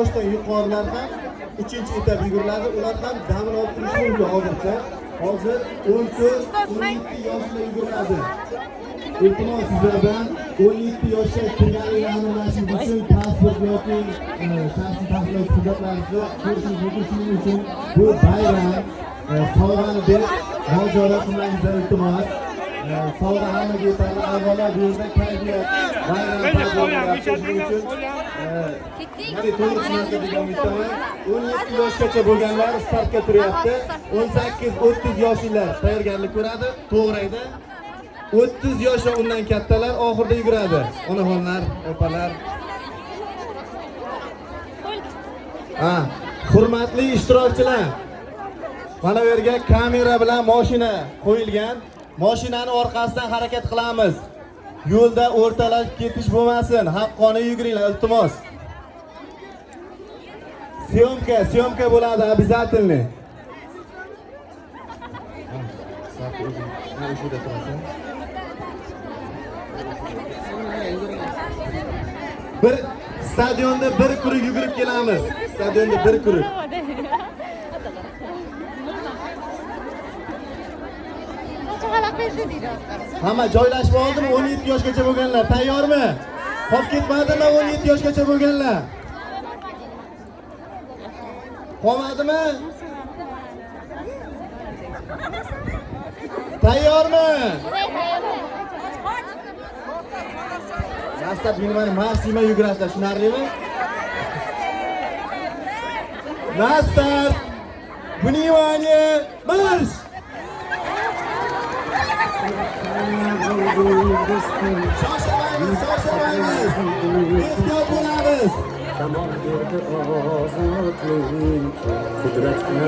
yoshdan yuqorilar ham 3-etap yuguriladi. Ular ham damini olib turishi mumkin hozircha. Hozir 14-17 yoshda yuguriladi. Iltimos sizlardan 17 yoshga kirganliklarini aniqlash uchun pasport yoki shaxsiy tasdiqlovchi hujjatlaringizni ko'rishingiz mumkin. Shuning uchun bu bayram sovg'ani deb mojarat qilmangizlar iltimos. Sovg'a hammaga yetadi. Avvalo bu yerda kayfiyat bayram shuning uchun mana to'g'ri degan umiddaman. 17 yoshgacha bo'lganlar startga turyapti. 18-30 yoshlar tayyorgarlik ko'radi. To'g'raydi. 30 yosh va undan kattalar oxirida yuguradi. Onaxonlar, opalar. Hurmatli ishtirokchilar. Mana bu yerga kamera bilan mashina qo'yilgan. Mashinani orqasidan harakat qilamiz. Yo'lda o'rtalashib ketish bo'lmasin. Haqqoniy yuguringlar, iltimos. Syomka bo'ladi обязательно. Bir stadionda bir kuruq yugurib kelamiz. Stadionda bir kuruq. Hamma joylashib oldimi? 17 yoshgacha bo'lganlar tayyormi? Qolib ketmadimi 17 yoshgacha bo'lganlar? Qolmadimi? Tayyormi? Dastlab meni Marsima yugurasizlar, tushunarlimi? Nastar! Внимание! Marsh! Shoshilmaymiz! Ehtiyot bo'lamiz! Tamom berdi ozodlik, qudratga